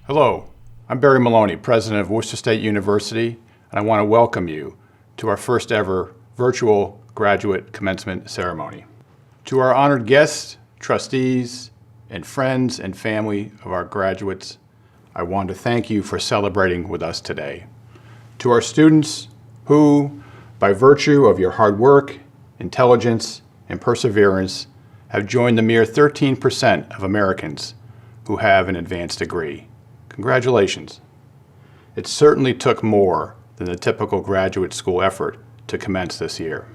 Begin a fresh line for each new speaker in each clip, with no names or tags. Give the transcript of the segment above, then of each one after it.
Hello, I'm Barry Maloney, President of Worcester State University, and I want to welcome you to our first ever virtual graduate commencement ceremony. To our honored guests, trustees, and friends and family of our graduates, I want to thank you for celebrating with us today. To our students who, by virtue of your hard work, intelligence, and perseverance, have joined the mere 13% of Americans who have an advanced degree. Congratulations. It certainly took more than the typical graduate school effort to commence this year.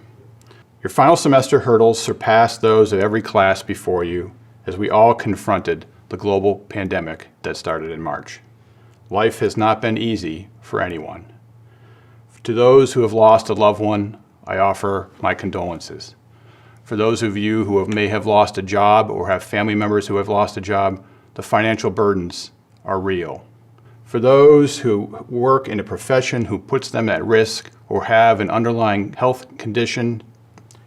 Your final semester hurdles surpassed those of every class before you as we all confronted the global pandemic that started in March. Life has not been easy for anyone. To those who have lost a loved one, I offer my condolences. For those of you who may have lost a job or have family members who have lost a job, the financial burdens are real. For those who work in a profession who puts them at risk or have an underlying health condition,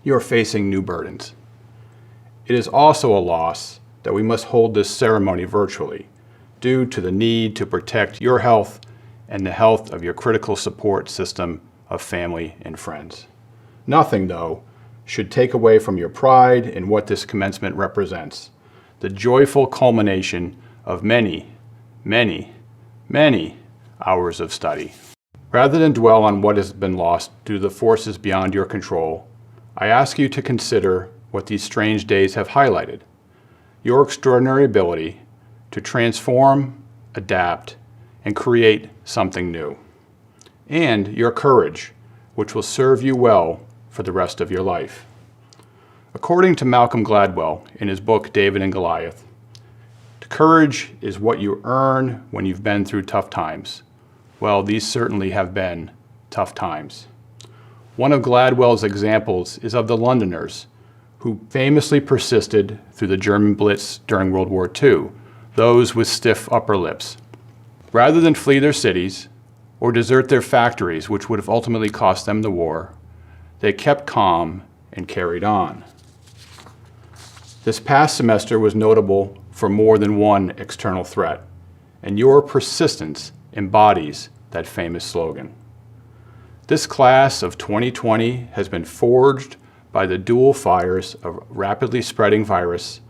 you are facing new burdens. It is also a loss that we must hold this ceremony virtually due to the need to protect your health and the health of your critical support system of family and friends. Nothing, though, should take away from your pride in what this commencement represents, the joyful culmination of many, many, many hours of study. Rather than dwell on what has been lost due to the forces beyond your control, I ask you to consider what these strange days have highlighted: your extraordinary ability to transform, adapt, and create something new, and your courage, which will serve you well for the rest of your life. According to Malcolm Gladwell in his book, David and Goliath, courage is what you earn when you've been through tough times. Well, these certainly have been tough times. One of Gladwell's examples is of the Londoners, who famously persisted through the German Blitz during World War II, those with stiff upper lips. Rather than flee their cities or desert their factories, which would have ultimately cost them the war, they kept calm and carried on. This past semester was notable for more than one external threat, and your persistence embodies that famous slogan. This class of 2020 has been forged by the dual fires of rapidly spreading virus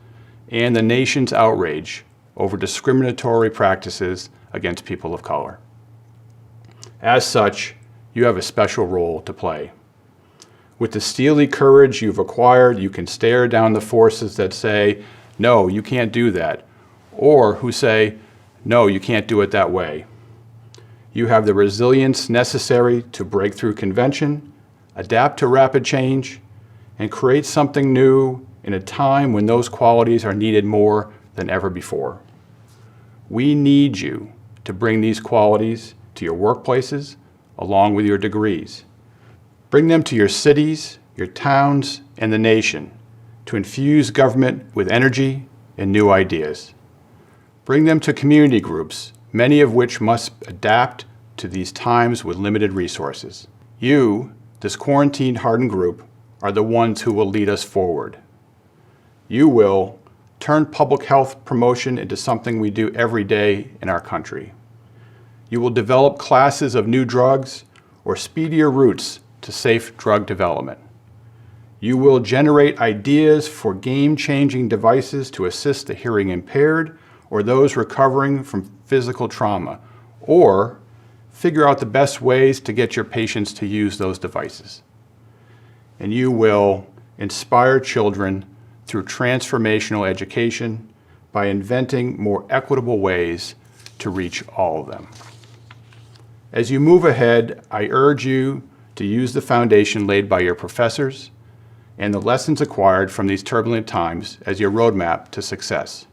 and the nation's outrage over discriminatory practices against people of color. As such, you have a special role to play. With the steely courage you've acquired, you can stare down the forces that say, "No, you can't do that," or who say, "No, you can't do it that way." You have the resilience necessary to break through convention, adapt to rapid change, and create something new in a time when those qualities are needed more than ever before. We need you to bring these qualities to your workplaces along with your degrees. Bring them to your cities, your towns, and the nation to infuse government with energy and new ideas. Bring them to community groups, many of which must adapt to these times with limited resources. You, this quarantine-hardened group, are the ones who will lead us forward. You will turn public health promotion into something we do every day in our country. You will develop classes of new drugs or speedier routes to safe drug development. You will generate ideas for game-changing devices to assist the hearing impaired or those recovering from physical trauma, or figure out the best ways to get your patients to use those devices. And you will inspire children through transformational education by inventing more equitable ways to reach all of them. As you move ahead, I urge you to use the foundation laid by your professors and the lessons acquired from these turbulent times as your roadmap to success.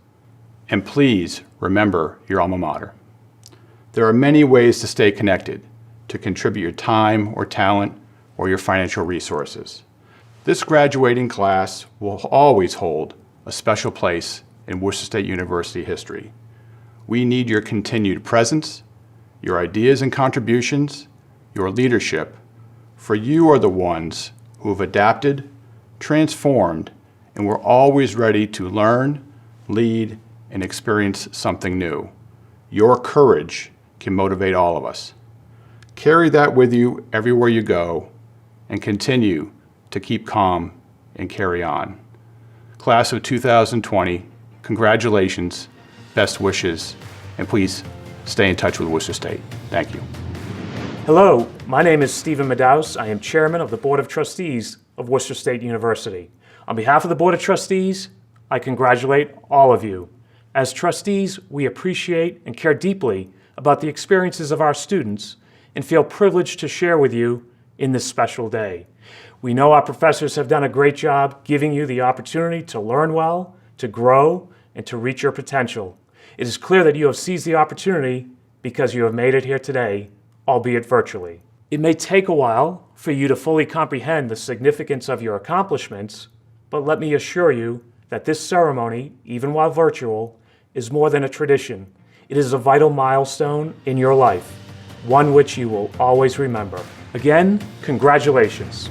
And please remember your alma mater. There are many ways to stay connected, to contribute your time or talent or your financial resources. This graduating class will always hold a special place in Worcester State University history. We need your continued presence, your ideas and contributions, your leadership, for you are the ones who have adapted, transformed, and we're always ready to learn, lead, and experience something new. Your courage can motivate all of us. Carry that with you everywhere you go and continue to keep calm and carry on. Class of 2020, congratulations, best wishes, and please stay in touch with Worcester State. Thank you.
Hello, my name is Stephen Madaus. I am Chairman of the Board of Trustees of Worcester State University. On behalf of the Board of Trustees, I congratulate all of you. As trustees, we appreciate and care deeply about the experiences of our students and feel privileged to share with you in this special day. We know our professors have done a great job giving you the opportunity to learn well, to grow, and to reach your potential. It is clear that you have seized the opportunity because you have made it here today, albeit virtually. It may take a while for you to fully comprehend the significance of your accomplishments, but let me assure you that this ceremony, even while virtual, is more than a tradition. It is a vital milestone in your life, one which you will always remember. Again, congratulations.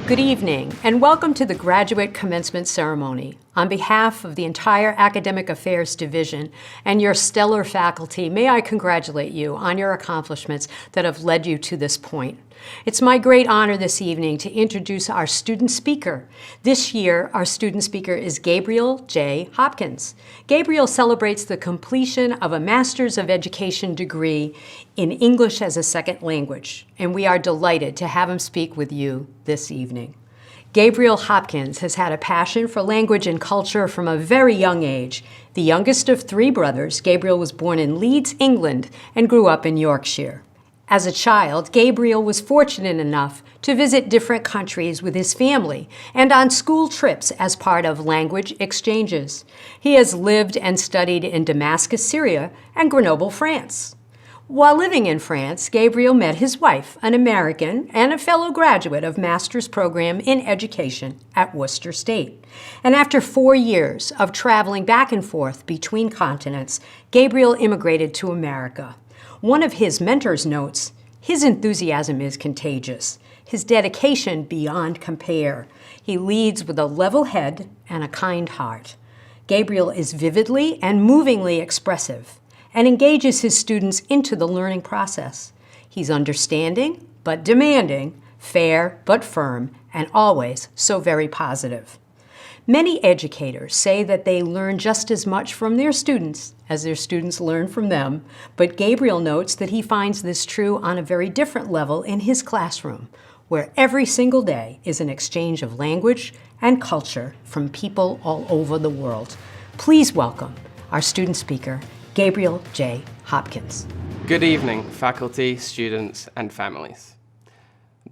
Good evening, and welcome to the Graduate Commencement Ceremony. On behalf of the entire Academic Affairs Division and your stellar faculty, may I congratulate you on your accomplishments that have led you to this point. It's my great honor this evening to introduce our student speaker. This year, our student speaker is Gabriel J. Hopkins. Gabriel celebrates the completion of a Master's of Education degree in English as a second language, and we are delighted to have him speak with you this evening. Gabriel Hopkins has had a passion for language and culture from a very young age. The youngest of three brothers, Gabriel was born in Leeds, England, and grew up in Yorkshire. As a child, Gabriel was fortunate enough to visit different countries with his family and on school trips as part of language exchanges. He has lived and studied in Damascus, Syria, and Grenoble, France. While living in France, Gabriel met his wife, an American and a fellow graduate of Master's Program in Education at Worcester State. And after 4 years of traveling back and forth between continents, Gabriel immigrated to America. One of his mentors notes, his enthusiasm is contagious, his dedication beyond compare. He leads with a level head and a kind heart. Gabriel is vividly and movingly expressive and engages his students into the learning process. He's understanding but demanding, fair but firm, and always so very positive. Many educators say that they learn just as much from their students as their students learn from them, but Gabriel notes that he finds this true on a very different level in his classroom, where every single day is an exchange of language and culture from people all over the world. Please welcome our student speaker, Gabriel J. Hopkins.
Good evening, faculty, students, and families.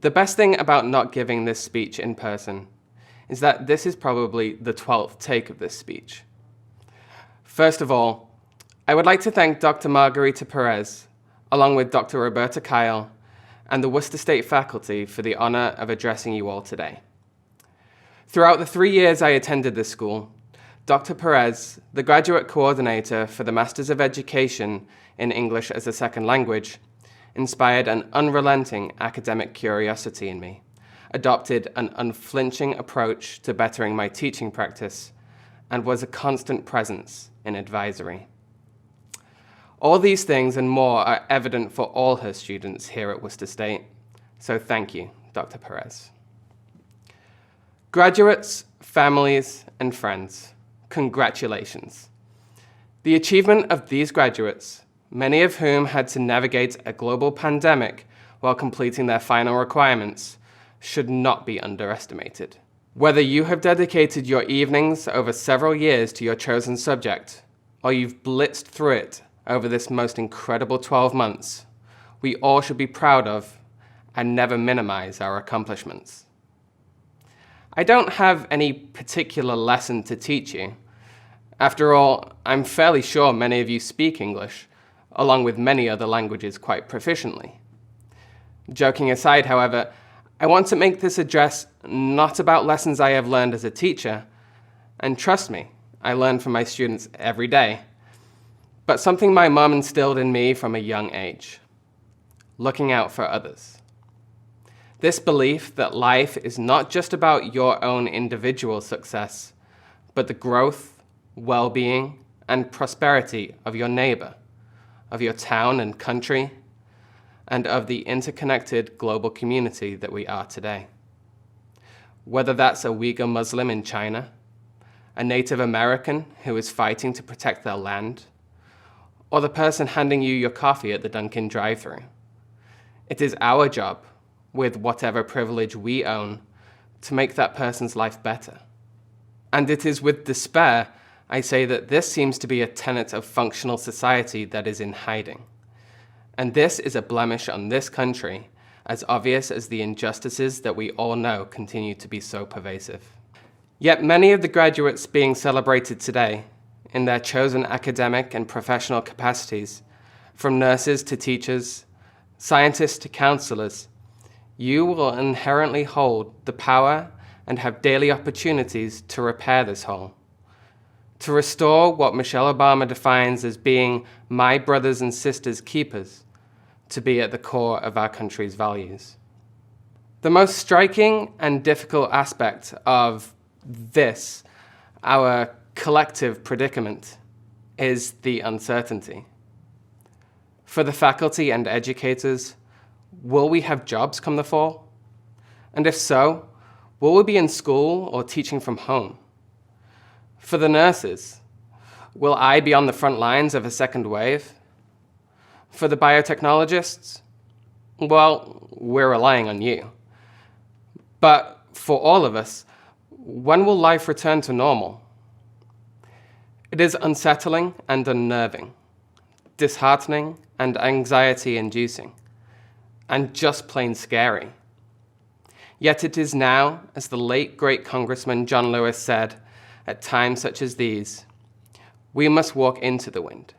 The best thing about not giving this speech in person is that this is probably the 12th take of this speech. First of all, I would like to thank Dr. Margarita Perez, along with Dr. Roberta Gayle, and the Worcester State faculty for the honor of addressing you all today. Throughout the 3 years I attended this school, Dr. Perez, the graduate coordinator for the Masters of Education in English as a Second Language, inspired an unrelenting academic curiosity in me, adopted an unflinching approach to bettering my teaching practice, and was a constant presence in advisory. All these things and more are evident for all her students here at Worcester State, so thank you, Dr. Perez. Graduates, families, and friends, congratulations. The achievement of these graduates, many of whom had to navigate a global pandemic while completing their final requirements, should not be underestimated. Whether you have dedicated your evenings over several years to your chosen subject, or you've blitzed through it over this most incredible 12 months, we all should be proud of and never minimize our accomplishments. I don't have any particular lesson to teach you. After all, I'm fairly sure many of you speak English, along with many other languages quite proficiently. Joking aside, however, I want to make this address not about lessons I have learned as a teacher, and trust me, I learn from my students every day, but something my mom instilled in me from a young age: looking out for others. This belief that life is not just about your own individual success, but the growth, well-being, and prosperity of your neighbor, of your town and country, and of the interconnected global community that we are today. Whether that's a Uyghur Muslim in China, a Native American who is fighting to protect their land, or the person handing you your coffee at the Dunkin' drive-thru. It is our job, with whatever privilege we own, to make that person's life better. And it is with despair I say that this seems to be a tenet of functional society that is in hiding. And this is a blemish on this country, as obvious as the injustices that we all know continue to be so pervasive. Yet many of the graduates being celebrated today, in their chosen academic and professional capacities, from nurses to teachers, scientists to counselors, you will inherently hold the power and have daily opportunities to repair this hole, to restore what Michelle Obama defines as being my brothers and sisters' keepers, to be at the core of our country's values. The most striking and difficult aspect of this, our collective predicament, is the uncertainty. For the faculty and educators, will we have jobs come the fall? And if so, will we be in school or teaching from home? For the nurses, will I be on the front lines of a second wave? For the biotechnologists, well, we're relying on you. But for all of us, when will life return to normal? It is unsettling and unnerving, disheartening and anxiety-inducing, and just plain scary. Yet it is now, as the late great Congressman John Lewis said, at times such as these, we must walk into the wind.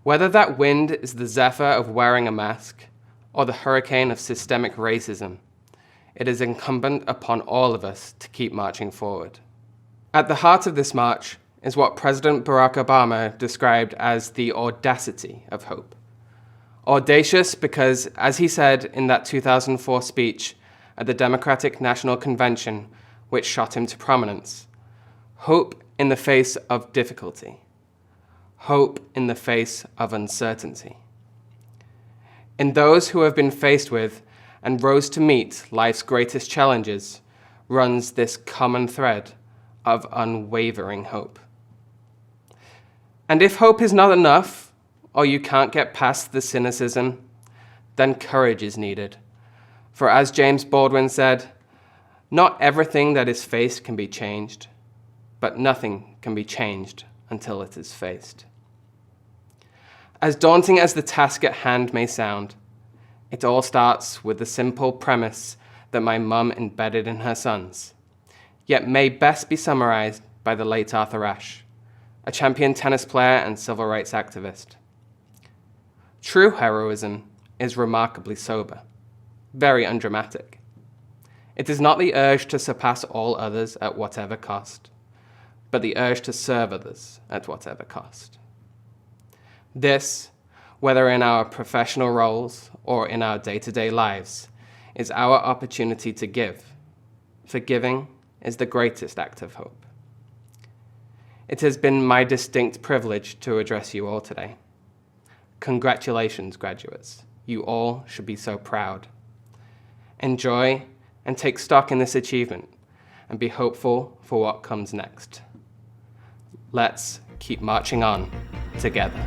Whether that wind is the zephyr of wearing a mask or the hurricane of systemic racism, it is incumbent upon all of us to keep marching forward. At the heart of this march is what President Barack Obama described as the audacity of hope. Audacious because, as he said in that 2004 speech at the Democratic National Convention, which shot him to prominence, hope in the face of difficulty, hope in the face of uncertainty. In those who have been faced with and rose to meet life's greatest challenges runs this common thread of unwavering hope. And if hope is not enough, or you can't get past the cynicism, then courage is needed. For as James Baldwin said, not everything that is faced can be changed, but nothing can be changed until it is faced. As daunting as the task at hand may sound, it all starts with the simple premise that my mum embedded in her sons, yet may best be summarized by the late Arthur Ashe, a champion tennis player and civil rights activist. True heroism is remarkably sober, very undramatic. It is not the urge to surpass all others at whatever cost, but the urge to serve others at whatever cost. This, whether in our professional roles or in our day-to-day lives, is our opportunity to give, for giving is the greatest act of hope. It has been my distinct privilege to address you all today. Congratulations, graduates. You all should be so proud. Enjoy and take stock in this achievement and be hopeful for what comes next. Let's keep marching on together.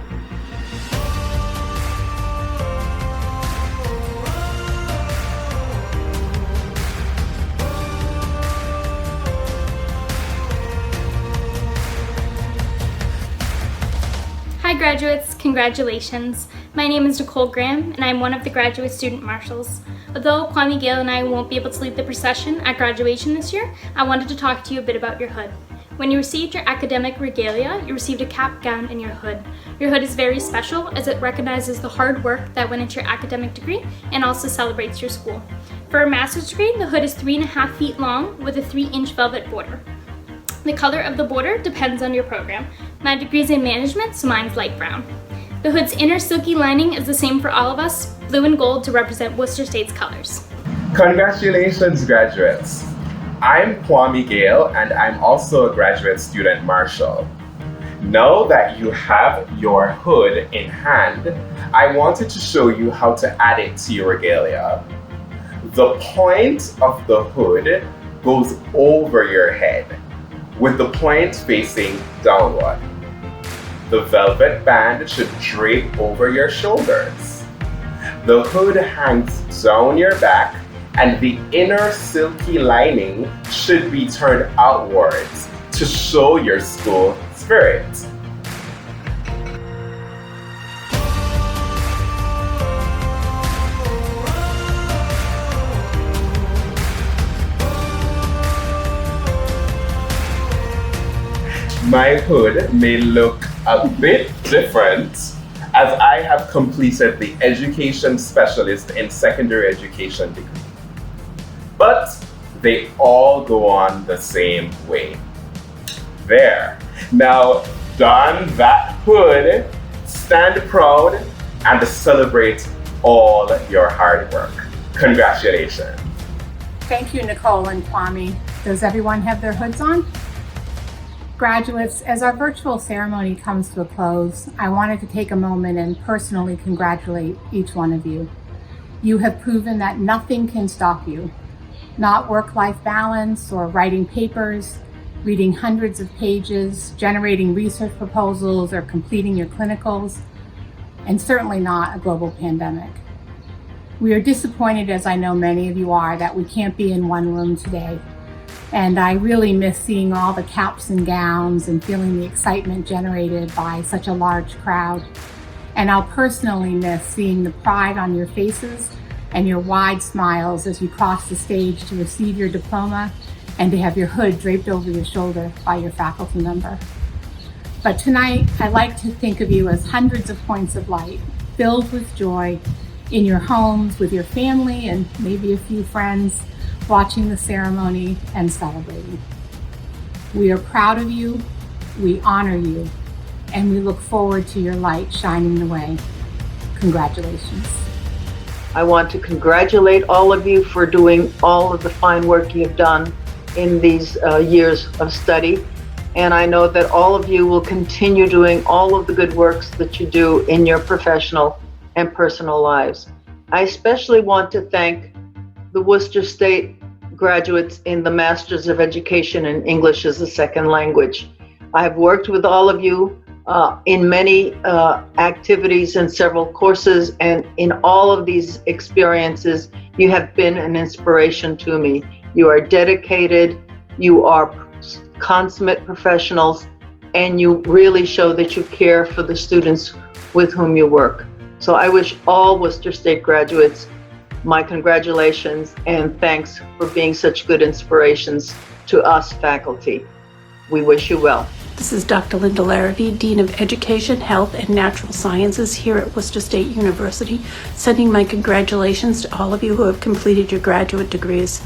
Hi graduates, congratulations. My name is Nichole Graham and I'm one of the graduate student marshals. Although Kwame Gayle and I won't be able to lead the procession at graduation this year, I wanted to talk to you a bit about your hood. When you received your academic regalia, you received a cap, gown, and your hood. Your hood is very special as it recognizes the hard work that went into your academic degree and also celebrates your school. For a master's degree, the hood is 3.5 feet long with a 3-inch velvet border. The color of the border depends on your program. My degree is in management, so mine's light brown. The hood's inner silky lining is the same for all of us, blue and gold to represent Worcester State's colors.
Congratulations, graduates. I'm Kwame Gayle, and I'm also a graduate student marshal. Now that you have your hood in hand, I wanted to show you how to add it to your regalia. The point of the hood goes over your head, with the point facing downward. The velvet band should drape over your shoulders. The hood hangs down your back, and the inner silky lining should be turned outwards to show your school spirit. My hood may look a bit different as I have completed the Education Specialist in Secondary Education degree. But they all go on the same way. There. Now don that hood, stand proud, and celebrate all your hard work. Congratulations.
Thank you, Nichole and Kwame. Does everyone have their hoods on? Graduates, as our virtual ceremony comes to a close, I wanted to take a moment and personally congratulate each one of you. You have proven that nothing can stop you. Not work-life balance or writing papers, reading hundreds of pages, generating research proposals, or completing your clinicals, and certainly not a global pandemic. We are disappointed, as I know many of you are, that we can't be in one room today. And I really miss seeing all the caps and gowns and feeling the excitement generated by such a large crowd. And I'll personally miss seeing the pride on your faces and your wide smiles as you cross the stage to receive your diploma and to have your hood draped over your shoulder by your faculty member. But tonight, I like to think of you as hundreds of points of light, filled with joy, in your homes, with your family, and maybe a few friends, watching the ceremony and celebrating. We are proud of you, we honor you, and we look forward to your light shining the way. Congratulations.
I want to congratulate all of you for doing all of the fine work you've done in these years of study. And I know that all of you will continue doing all of the good works that you do in your professional and personal lives. I especially want to thank the Worcester State graduates in the Masters of Education in English as a Second Language. I have worked with all of you in many activities and several courses, and in all of these experiences, you have been an inspiration to me. You are dedicated, you are consummate professionals, and you really show that you care for the students with whom you work. So I wish all Worcester State graduates my congratulations and thanks for being such good inspirations to us faculty. We wish you well.
This is Dr. Linda Larrabee, Dean of Education, Health, and Natural Sciences here at Worcester State University, sending my congratulations to all of you who have completed your graduate degrees.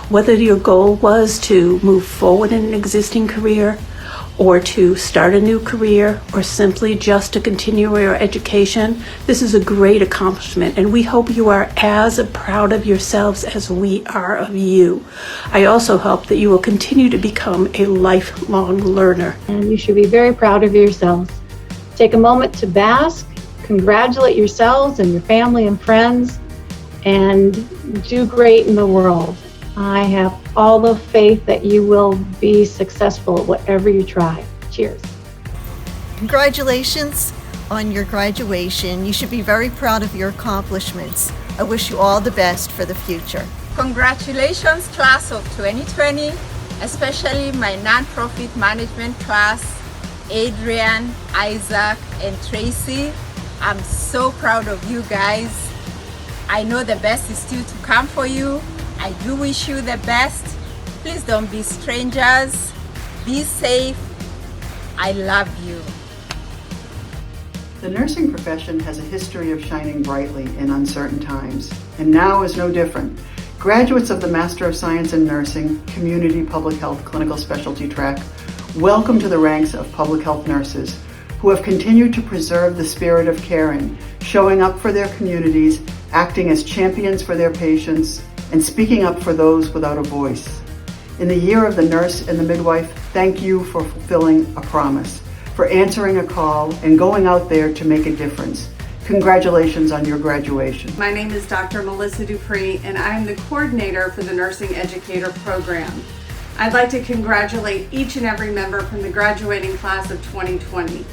Whether your goal was to move forward in an existing career, or to start a new career, or simply just to continue your education, this is a great accomplishment, and we hope you are as proud of yourselves as we are of you. I also hope that you will continue to become a lifelong learner.
And you should be very proud of yourselves. Take a moment to bask, congratulate yourselves and your family and friends, and do great in the world. I have all the faith that you will be successful at whatever you try. Cheers.
Congratulations on your graduation. You should be very proud of your accomplishments. I wish you all the best for the future.
Congratulations, class of 2020, especially my nonprofit management class, Adrian, Isaac, and Tracy. I'm so proud of you guys. I know the best is still to come for you. I do wish you the best. Please don't be strangers. Be safe. I love you.
The nursing profession has a history of shining brightly in uncertain times, and now is no different. Graduates of the Master of Science in Nursing, Community Public Health Clinical Specialty track, welcome to the ranks of public health nurses who have continued to preserve the spirit of caring, showing up for their communities, acting as champions for their patients, and speaking up for those without a voice. In the year of the nurse and the midwife, thank you for fulfilling a promise. for answering a call and going out there to make a difference. Congratulations on your graduation.
My name is Dr. Melissa Dupree, and I am the coordinator for the Nursing Educator Program. I'd like to congratulate each and every member from the graduating class of 2020.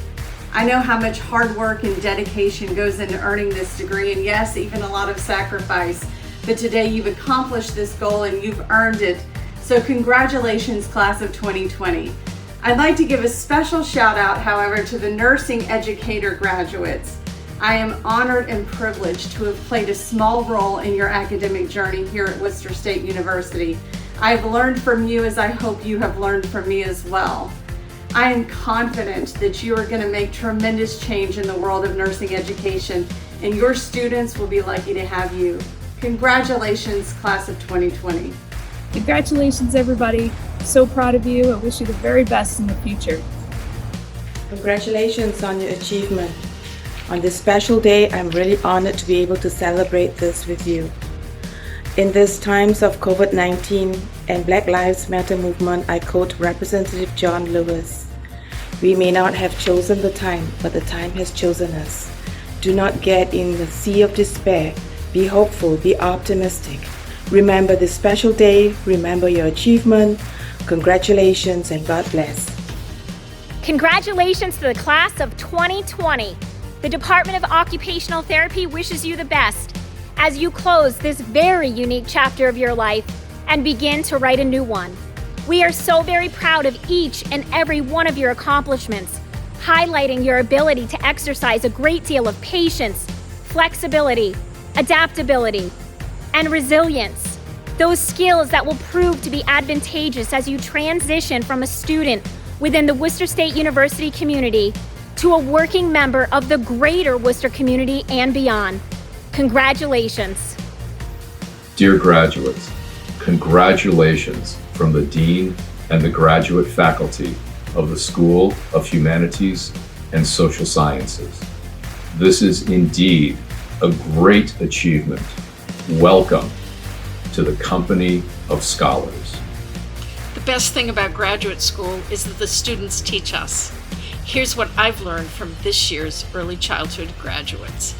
I know how much hard work and dedication goes into earning this degree, and yes, even a lot of sacrifice. But today you've accomplished this goal and you've earned it. So congratulations, class of 2020. I'd like to give a special shout out, however, to the nursing educator graduates. I am honored and privileged to have played a small role in your academic journey here at Worcester State University. I've learned from you as I hope you have learned from me as well. I am confident that you are going to make tremendous change in the world of nursing education, and your students will be lucky to have you. Congratulations, class of 2020.
Congratulations, everybody. So proud of you. I wish you the very best in the future.
Congratulations on your achievement. On this special day, I'm really honored to be able to celebrate this with you. In these times of COVID-19 and Black Lives Matter movement, I quote Representative John Lewis. We may not have chosen the time, but the time has chosen us. Do not get in the sea of despair. Be hopeful, be optimistic. Remember this special day, remember your achievement. Congratulations and God bless.
Congratulations to the class of 2020. The Department of Occupational Therapy wishes you the best as you close this very unique chapter of your life and begin to write a new one. We are so very proud of each and every one of your accomplishments, highlighting your ability to exercise a great deal of patience, flexibility, adaptability, and resilience. Those skills that will prove to be advantageous as you transition from a student within the Worcester State University community to a working member of the greater Worcester community and beyond. Congratulations.
Dear graduates, congratulations from the Dean and the graduate faculty of the School of Humanities and Social Sciences. This is indeed a great achievement. Welcome to the company of scholars.
The best thing about graduate school is that the students teach us. Here's what I've learned from this year's early childhood graduates.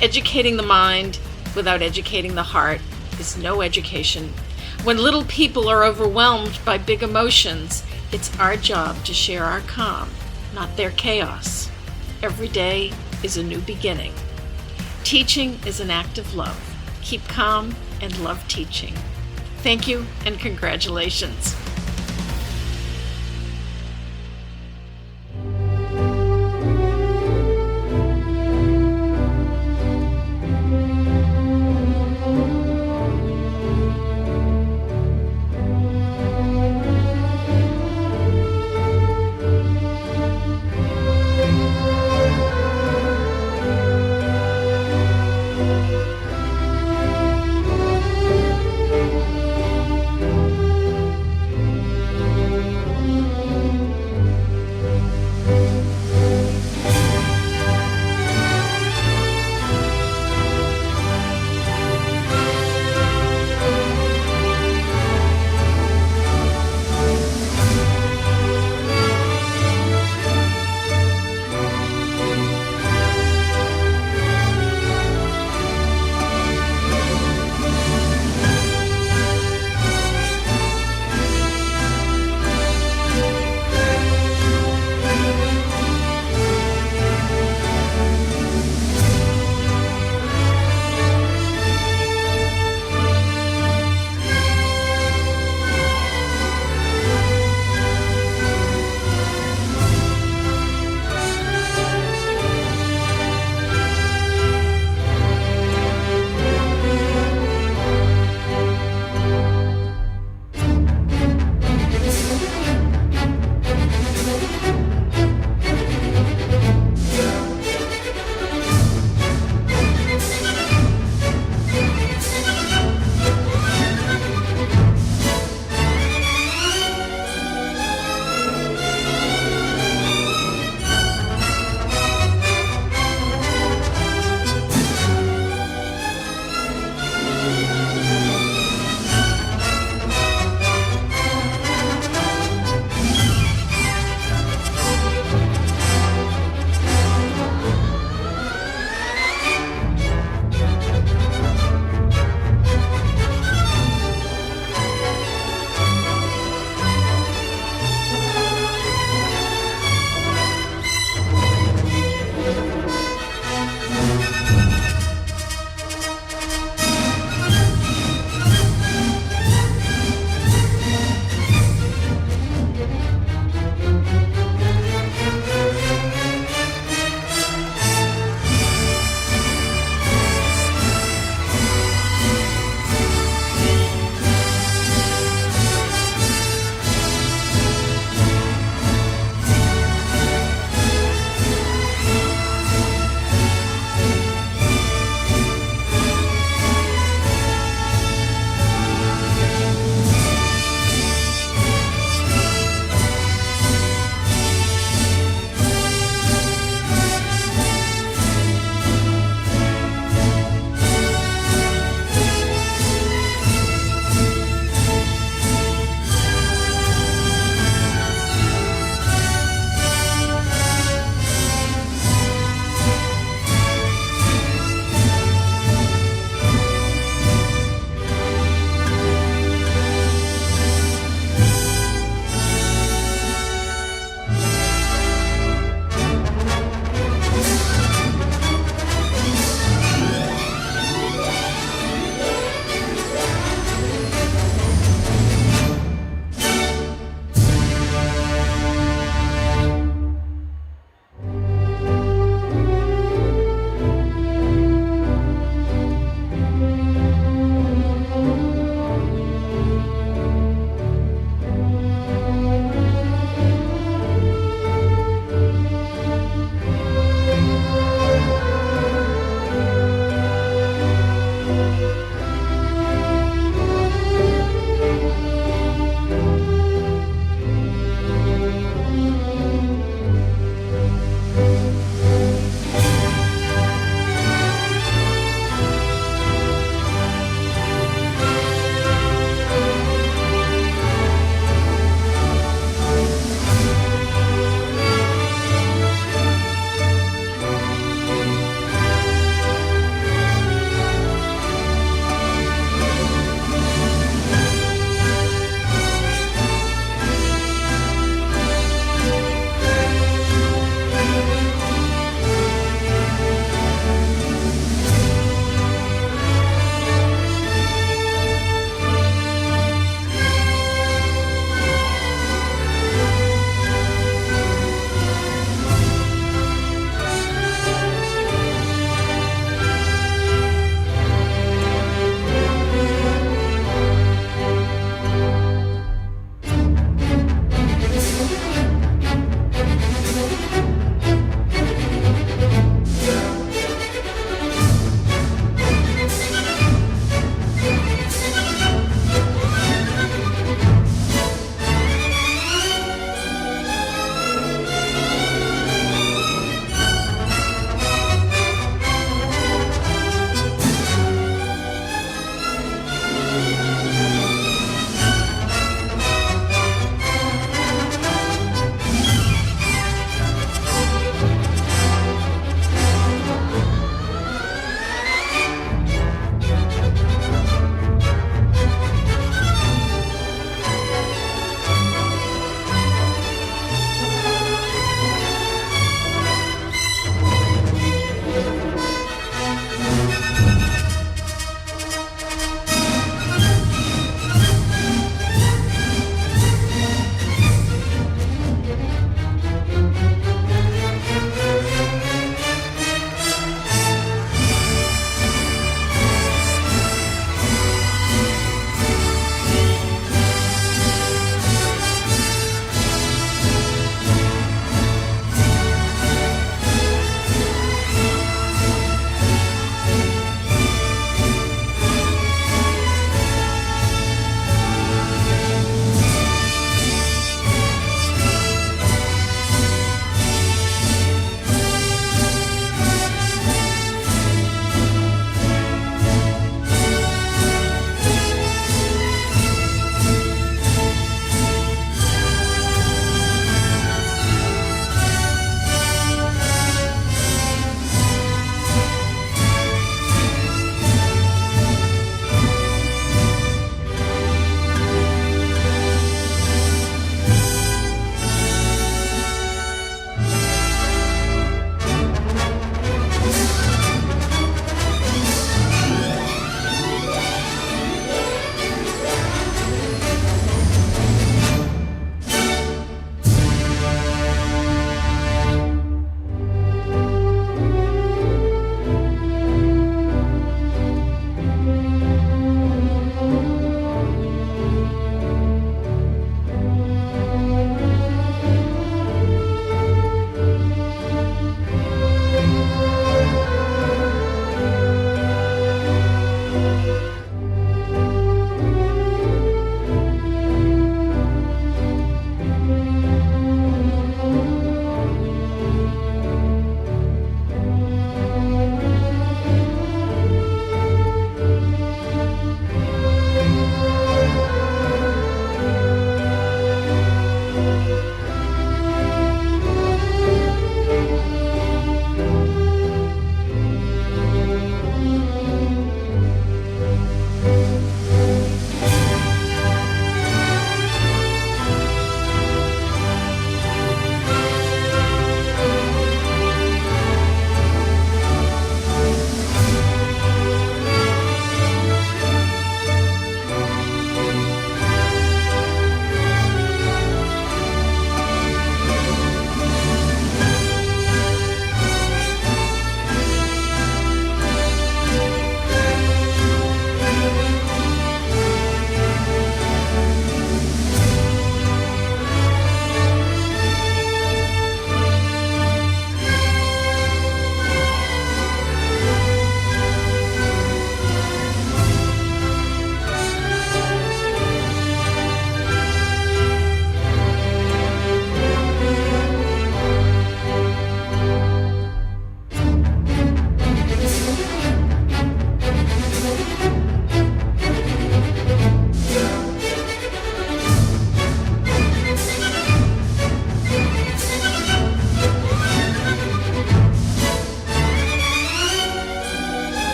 Educating the mind without educating the heart is no education. When little people are overwhelmed by big emotions, it's our job to share our calm, not their chaos. Every day is a new beginning. Teaching is an act of love. Keep calm and love teaching. Thank you and congratulations.